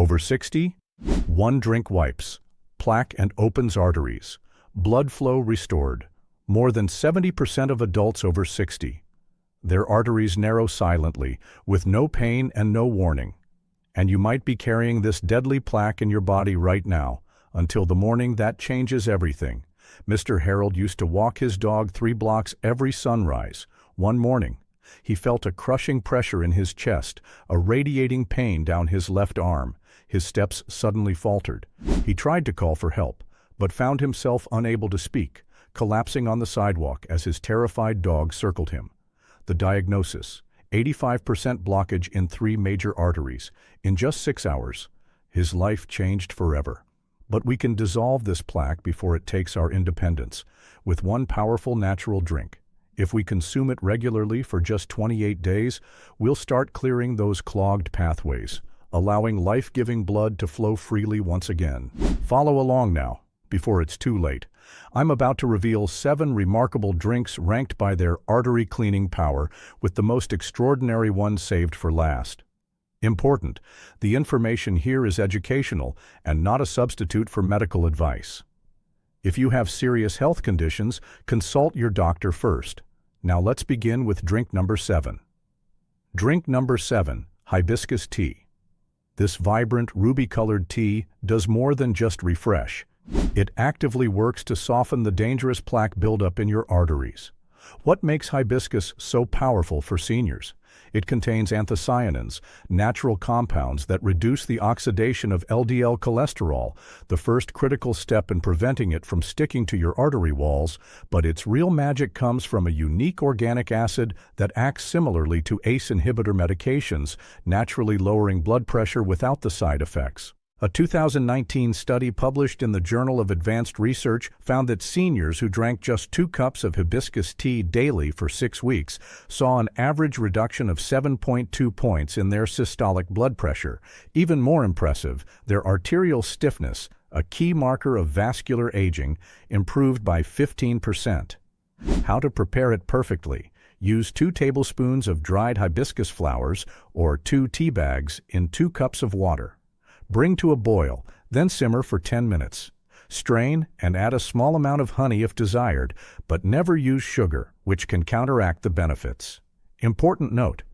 Over 60? One drink wipes. Plaque and opens arteries. Blood flow restored. More than 70% of adults over 60. Their arteries narrow silently, with no pain and no warning. And you might be carrying this deadly plaque in your body right now. Until the morning, that changes everything. Mr. Harold used to walk his dog 3 blocks every sunrise. One morning, he felt a crushing pressure in his chest, a radiating pain down his left arm. His steps suddenly faltered. He tried to call for help, but found himself unable to speak, collapsing on the sidewalk as his terrified dog circled him. The diagnosis: 85% blockage in 3 major arteries. In just 6 hours, his life changed forever. But we can dissolve this plaque before it takes our independence, with one powerful natural drink. If we consume it regularly for just 28 days, we'll start clearing those clogged pathways, allowing life-giving blood to flow freely once again. Follow along now, before it's too late. I'm about to reveal 7 remarkable drinks ranked by their artery cleaning power, with the most extraordinary one saved for last. Important: the information here is educational and not a substitute for medical advice. If you have serious health conditions, consult your doctor first. Now let's begin with drink number 7. Drink number 7, hibiscus tea. This vibrant, ruby-colored tea does more than just refresh. It actively works to soften the dangerous plaque buildup in your arteries. What makes hibiscus so powerful for seniors? It contains anthocyanins, natural compounds that reduce the oxidation of LDL cholesterol, the first critical step in preventing it from sticking to your artery walls, but its real magic comes from a unique organic acid that acts similarly to ACE inhibitor medications, naturally lowering blood pressure without the side effects. A 2019 study published in the Journal of Advanced Research found that seniors who drank just 2 cups of hibiscus tea daily for 6 weeks saw an average reduction of 7.2 points in their systolic blood pressure. Even more impressive, their arterial stiffness, a key marker of vascular aging, improved by 15%. How to prepare it perfectly? Use 2 tablespoons of dried hibiscus flowers or 2 tea bags in 2 cups of water. Bring to a boil, then simmer for 10 minutes. Strain and add a small amount of honey if desired, but never use sugar, which can counteract the benefits. Important note: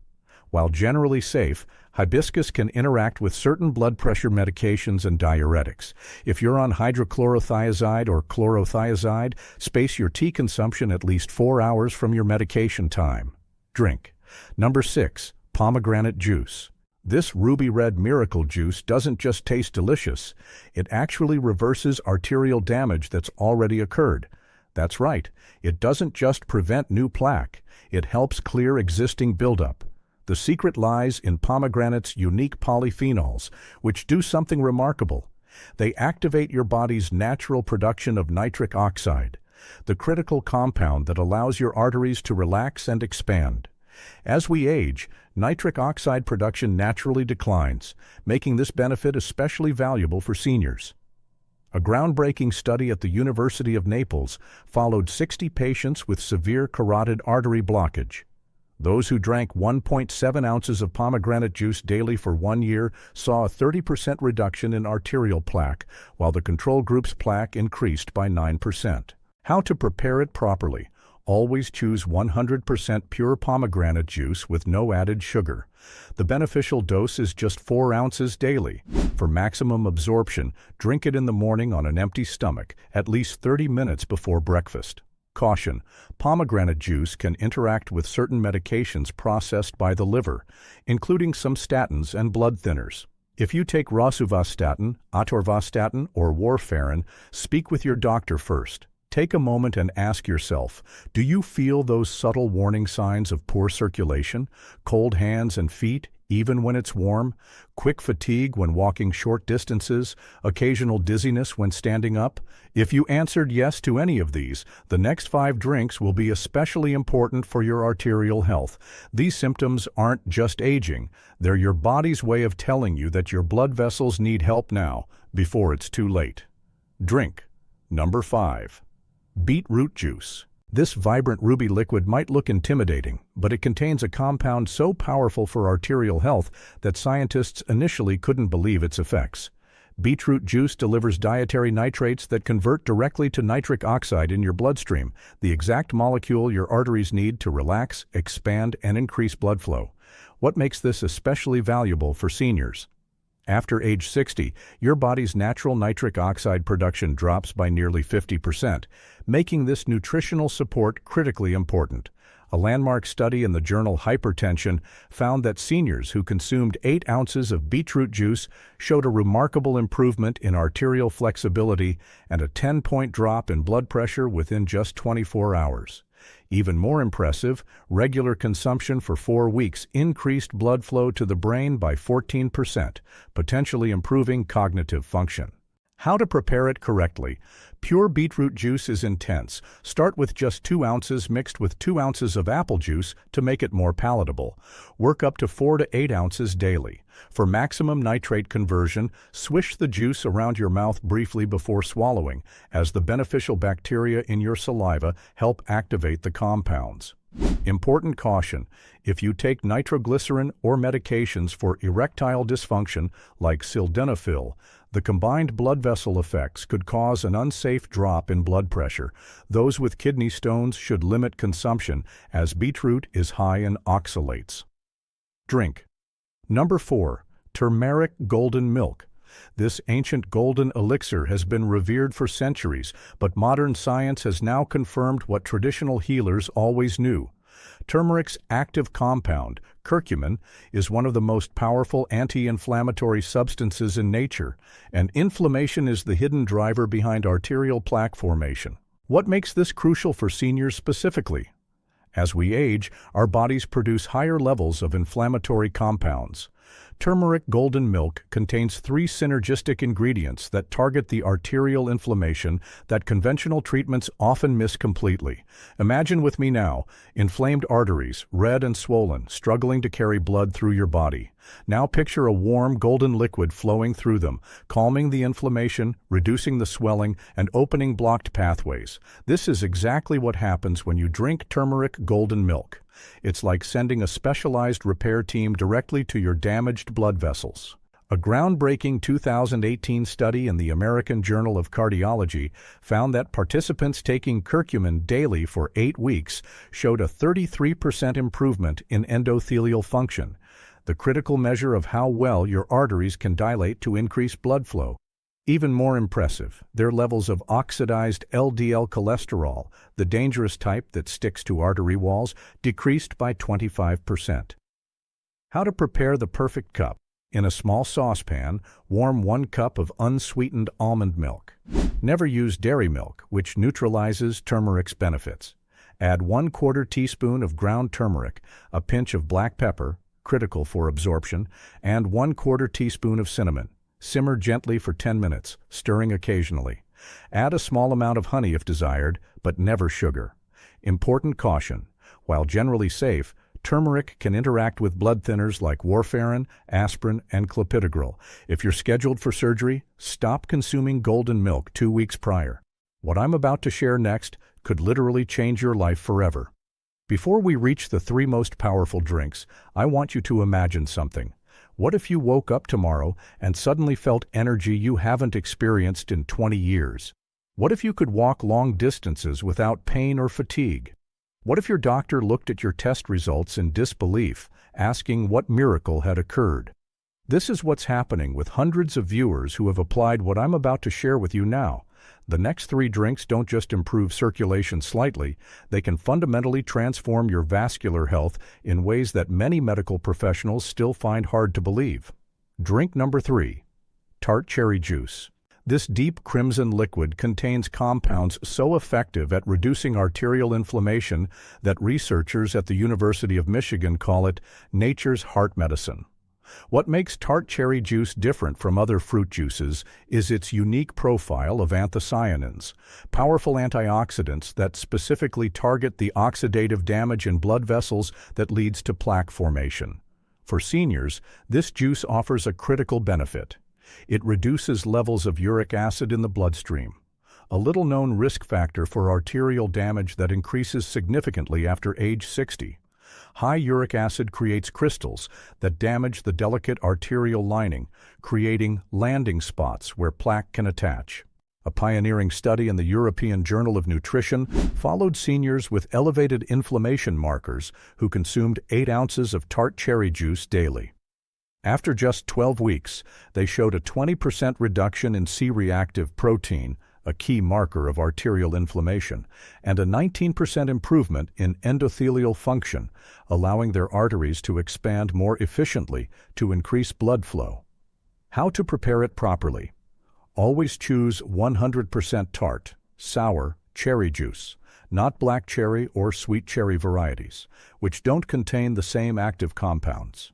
while generally safe, hibiscus can interact with certain blood pressure medications and diuretics. If you're on hydrochlorothiazide or chlorothiazide, space your tea consumption at least 4 hours from your medication time. Drink. Number 6, pomegranate juice. This ruby-red miracle juice doesn't just taste delicious, it actually reverses arterial damage that's already occurred. That's right, it doesn't just prevent new plaque, it helps clear existing buildup. The secret lies in pomegranate's unique polyphenols, which do something remarkable. They activate your body's natural production of nitric oxide, the critical compound that allows your arteries to relax and expand. As we age, nitric oxide production naturally declines, making this benefit especially valuable for seniors. A groundbreaking study at the University of Naples followed 60 patients with severe carotid artery blockage. Those who drank 1.7 ounces of pomegranate juice daily for 1 year saw a 30% reduction in arterial plaque, while the control group's plaque increased by 9%. How to prepare it properly? Always choose 100% pure pomegranate juice with no added sugar. The beneficial dose is just 4 ounces daily. For maximum absorption, drink it in the morning on an empty stomach, at least 30 minutes before breakfast. Caution: pomegranate juice can interact with certain medications processed by the liver, including some statins and blood thinners. If you take rosuvastatin, atorvastatin, or warfarin, speak with your doctor first. Take a moment and ask yourself, do you feel those subtle warning signs of poor circulation, cold hands and feet, even when it's warm, quick fatigue when walking short distances, occasional dizziness when standing up? If you answered yes to any of these, the next 5 drinks will be especially important for your arterial health. These symptoms aren't just aging, they're your body's way of telling you that your blood vessels need help now, before it's too late. Drink. Number 5. Beetroot juice. This vibrant ruby liquid might look intimidating, but it contains a compound so powerful for arterial health that scientists initially couldn't believe its effects. Beetroot juice delivers dietary nitrates that convert directly to nitric oxide in your bloodstream, the exact molecule your arteries need to relax, expand, and increase blood flow. What makes this especially valuable for seniors? After age 60, your body's natural nitric oxide production drops by nearly 50%, making this nutritional support critically important. A landmark study in the journal Hypertension found that seniors who consumed 8 ounces of beetroot juice showed a remarkable improvement in arterial flexibility and a 10-point drop in blood pressure within just 24 hours. Even more impressive, regular consumption for 4 weeks increased blood flow to the brain by 14%, potentially improving cognitive function. How to prepare it correctly. Pure beetroot juice is intense. Start with just 2 ounces mixed with 2 ounces of apple juice to make it more palatable. Work up to 4 to 8 ounces daily. For maximum nitrate conversion, swish the juice around your mouth briefly before swallowing, as the beneficial bacteria in your saliva help activate the compounds. Important caution: if you take nitroglycerin or medications for erectile dysfunction like sildenafil, the combined blood vessel effects could cause an unsafe drop in blood pressure. Those with kidney stones should limit consumption, as beetroot is high in oxalates. Drink. Number 4. Turmeric golden milk. This ancient golden elixir has been revered for centuries, but modern science has now confirmed what traditional healers always knew. Turmeric's active compound, curcumin, is one of the most powerful anti-inflammatory substances in nature, and inflammation is the hidden driver behind arterial plaque formation. What makes this crucial for seniors specifically? As we age, our bodies produce higher levels of inflammatory compounds. Turmeric golden milk contains 3 synergistic ingredients that target the arterial inflammation that conventional treatments often miss completely. Imagine with me now, inflamed arteries, red and swollen, struggling to carry blood through your body. Now picture a warm golden liquid flowing through them, calming the inflammation, reducing the swelling, and opening blocked pathways. This is exactly what happens when you drink turmeric golden milk. It's like sending a specialized repair team directly to your damaged blood vessels. A groundbreaking 2018 study in the American Journal of Cardiology found that participants taking curcumin daily for 8 weeks showed a 33% improvement in endothelial function, the critical measure of how well your arteries can dilate to increase blood flow. Even more impressive, their levels of oxidized LDL cholesterol, the dangerous type that sticks to artery walls, decreased by 25%. How to prepare the perfect cup. In a small saucepan, warm 1 cup of unsweetened almond milk. Never use dairy milk, which neutralizes turmeric's benefits. Add 1/4 teaspoon of ground turmeric, a pinch of black pepper, critical for absorption, and 1/4 teaspoon of cinnamon. Simmer gently for 10 minutes, stirring occasionally. Add a small amount of honey if desired, but never sugar. Important caution: while generally safe, turmeric can interact with blood thinners like warfarin, aspirin, and clopidogrel. If you're scheduled for surgery, stop consuming golden milk 2 weeks prior. What I'm about to share next could literally change your life forever. Before we reach the 3 most powerful drinks, I want you to imagine something. What if you woke up tomorrow and suddenly felt energy you haven't experienced in 20 years? What if you could walk long distances without pain or fatigue? What if your doctor looked at your test results in disbelief, asking what miracle had occurred? This is what's happening with hundreds of viewers who have applied what I'm about to share with you now. The next 3 drinks don't just improve circulation slightly, they can fundamentally transform your vascular health in ways that many medical professionals still find hard to believe. Drink number 3. Tart cherry juice. This deep crimson liquid contains compounds so effective at reducing arterial inflammation that researchers at the University of Michigan call it nature's heart medicine. What makes tart cherry juice different from other fruit juices is its unique profile of anthocyanins, powerful antioxidants that specifically target the oxidative damage in blood vessels that leads to plaque formation. For seniors, this juice offers a critical benefit. It reduces levels of uric acid in the bloodstream. a little-known risk factor for arterial damage that increases significantly after age 60. High uric acid creates crystals that damage the delicate arterial lining, creating landing spots where plaque can attach. A pioneering study in the European Journal of Nutrition followed seniors with elevated inflammation markers who consumed 8 ounces of tart cherry juice daily. After just 12 weeks, they showed a 20% reduction in C-reactive protein, a key marker of arterial inflammation, and a 19% improvement in endothelial function, allowing their arteries to expand more efficiently to increase blood flow. How to prepare it properly? Always choose 100% tart, sour, cherry juice, not black cherry or sweet cherry varieties, which don't contain the same active compounds.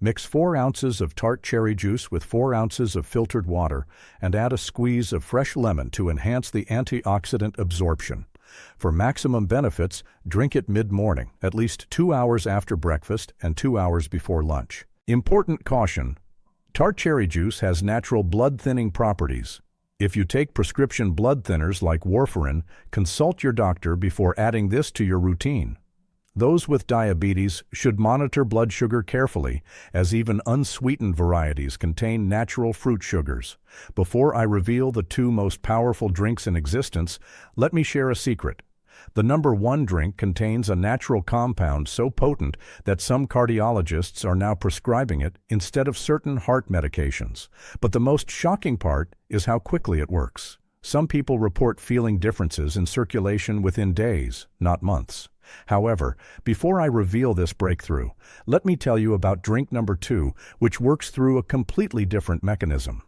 Mix 4 ounces of tart cherry juice with 4 ounces of filtered water and add a squeeze of fresh lemon to enhance the antioxidant absorption. For maximum benefits, drink it mid-morning, at least 2 hours after breakfast and 2 hours before lunch. Important caution: tart cherry juice has natural blood-thinning properties. If you take prescription blood thinners like warfarin, consult your doctor before adding this to your routine. Those with diabetes should monitor blood sugar carefully, as even unsweetened varieties contain natural fruit sugars. Before I reveal the 2 most powerful drinks in existence, let me share a secret. The number 1 drink contains a natural compound so potent that some cardiologists are now prescribing it instead of certain heart medications. But the most shocking part is how quickly it works. Some people report feeling differences in circulation within days, not months. However, before I reveal this breakthrough, let me tell you about drink number 2, which works through a completely different mechanism.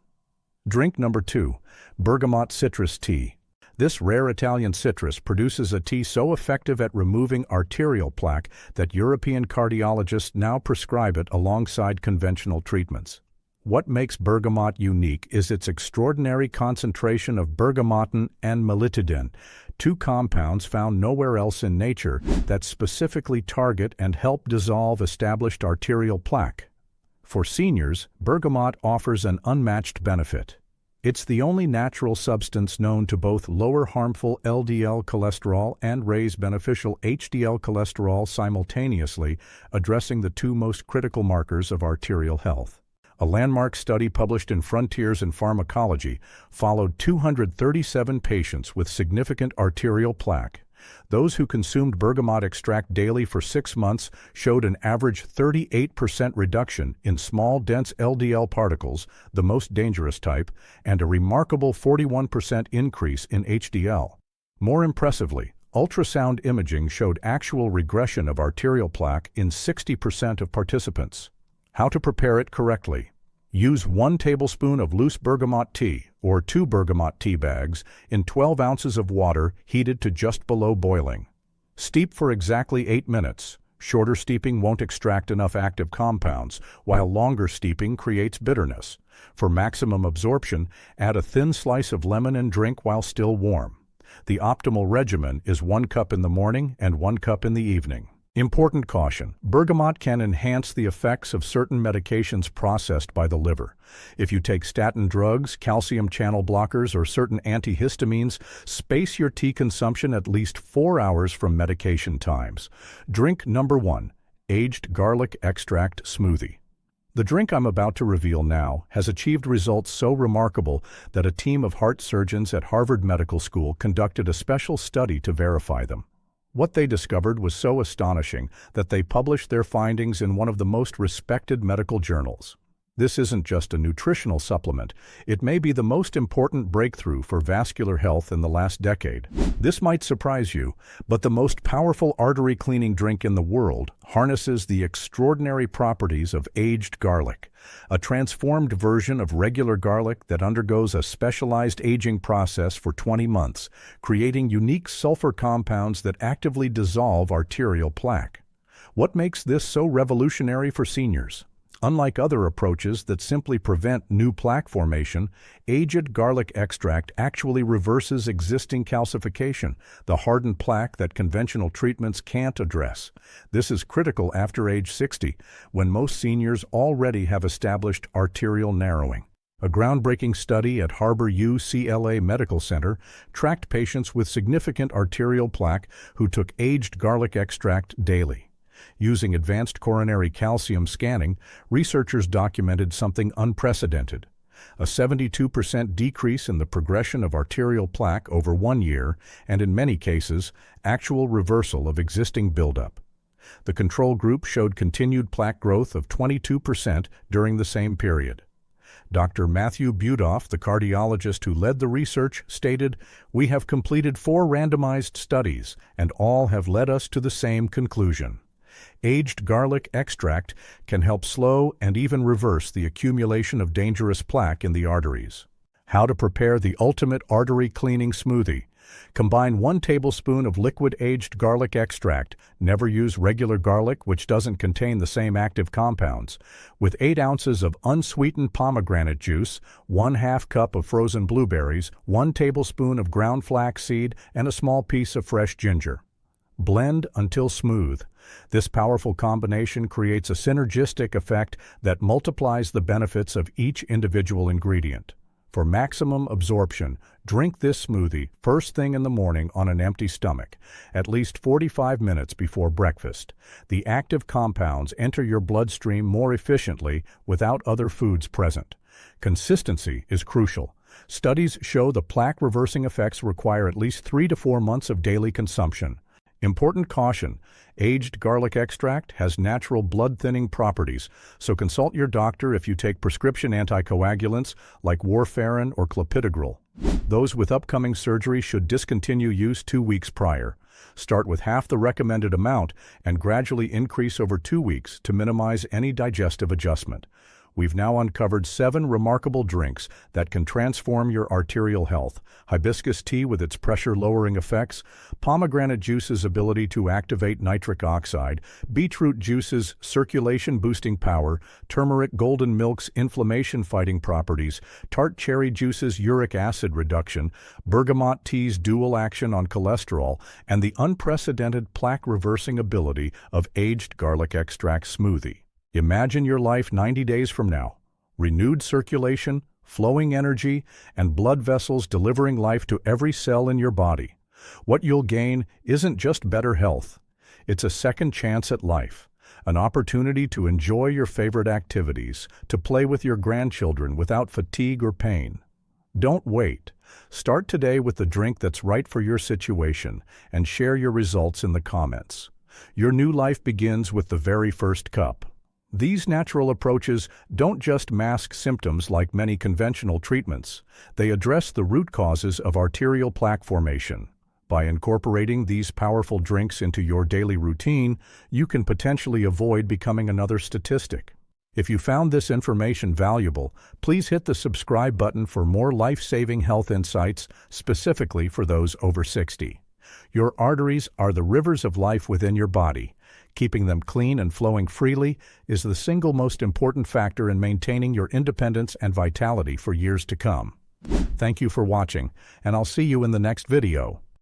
Drink number 2, bergamot citrus tea. This rare Italian citrus produces a tea so effective at removing arterial plaque that European cardiologists now prescribe it alongside conventional treatments. What makes bergamot unique is its extraordinary concentration of bergamotin and melitidin, 2 compounds found nowhere else in nature that specifically target and help dissolve established arterial plaque. For seniors, bergamot offers an unmatched benefit. It's the only natural substance known to both lower harmful LDL cholesterol and raise beneficial HDL cholesterol simultaneously, addressing the 2 most critical markers of arterial health. A landmark study published in Frontiers in Pharmacology followed 237 patients with significant arterial plaque. Those who consumed bergamot extract daily for 6 months showed an average 38% reduction in small, dense LDL particles, the most dangerous type, and a remarkable 41% increase in HDL. More impressively, ultrasound imaging showed actual regression of arterial plaque in 60% of participants. How to prepare it correctly? Use 1 tablespoon of loose bergamot tea, or 2 bergamot tea bags, in 12 ounces of water heated to just below boiling. Steep for exactly 8 minutes. Shorter steeping won't extract enough active compounds, while longer steeping creates bitterness. For maximum absorption, add a thin slice of lemon and drink while still warm. The optimal regimen is 1 cup in the morning and 1 cup in the evening. Important caution: bergamot can enhance the effects of certain medications processed by the liver. If you take statin drugs, calcium channel blockers, or certain antihistamines, space your tea consumption at least 4 hours from medication times. Drink number 1, aged garlic extract smoothie. The drink I'm about to reveal now has achieved results so remarkable that a team of heart surgeons at Harvard Medical School conducted a special study to verify them. What they discovered was so astonishing that they published their findings in one of the most respected medical journals. This isn't just a nutritional supplement. It may be the most important breakthrough for vascular health in the last decade. This might surprise you, but the most powerful artery cleaning drink in the world harnesses the extraordinary properties of aged garlic, a transformed version of regular garlic that undergoes a specialized aging process for 20 months, creating unique sulfur compounds that actively dissolve arterial plaque. What makes this so revolutionary for seniors? Unlike other approaches that simply prevent new plaque formation, aged garlic extract actually reverses existing calcification, the hardened plaque that conventional treatments can't address. This is critical after age 60, when most seniors already have established arterial narrowing. A groundbreaking study at Harbor UCLA Medical Center tracked patients with significant arterial plaque who took aged garlic extract daily. Using advanced coronary calcium scanning, researchers documented something unprecedented: a 72% decrease in the progression of arterial plaque over 1 year, and in many cases, actual reversal of existing buildup. The control group showed continued plaque growth of 22% during the same period. Dr. Matthew Budoff, the cardiologist who led the research, stated, "We have completed 4 randomized studies, and all have led us to the same conclusion. Aged garlic extract can help slow and even reverse the accumulation of dangerous plaque in the arteries." How to prepare the ultimate artery cleaning smoothie. Combine 1 tablespoon of liquid aged garlic extract, never use regular garlic which doesn't contain the same active compounds, with 8 ounces of unsweetened pomegranate juice, 1/2 cup of frozen blueberries, 1 tablespoon of ground flaxseed, and a small piece of fresh ginger. Blend until smooth. This powerful combination creates a synergistic effect that multiplies the benefits of each individual ingredient. For maximum absorption, drink this smoothie first thing in the morning on an empty stomach, at least 45 minutes before breakfast. The active compounds enter your bloodstream more efficiently without other foods present. Consistency is crucial. Studies show the plaque reversing effects require at least 3 to 4 months of daily consumption. Important caution: aged garlic extract has natural blood-thinning properties, so consult your doctor if you take prescription anticoagulants like warfarin or clopidogrel. Those with upcoming surgery should discontinue use 2 weeks prior. Start with half the recommended amount and gradually increase over 2 weeks to minimize any digestive adjustment. We've now uncovered 7 remarkable drinks that can transform your arterial health: hibiscus tea with its pressure-lowering effects, pomegranate juice's ability to activate nitric oxide, beetroot juice's circulation-boosting power, turmeric golden milk's inflammation-fighting properties, tart cherry juice's uric acid reduction, bergamot tea's dual action on cholesterol, and the unprecedented plaque-reversing ability of aged garlic extract smoothie. Imagine your life 90 days from now. Renewed circulation, flowing energy, and blood vessels delivering life to every cell in your body. What you'll gain isn't just better health. It's a second chance at life, an opportunity to enjoy your favorite activities, to play with your grandchildren without fatigue or pain. Don't wait. Start today with the drink that's right for your situation and share your results in the comments. Your new life begins with the very first cup. These natural approaches don't just mask symptoms like many conventional treatments. They address the root causes of arterial plaque formation. By incorporating these powerful drinks into your daily routine, you can potentially avoid becoming another statistic. If you found this information valuable, please hit the subscribe button for more life-saving health insights, specifically for those over 60. Your arteries are the rivers of life within your body. Keeping them clean and flowing freely is the single most important factor in maintaining your independence and vitality for years to come. Thank you for watching, and I'll see you in the next video.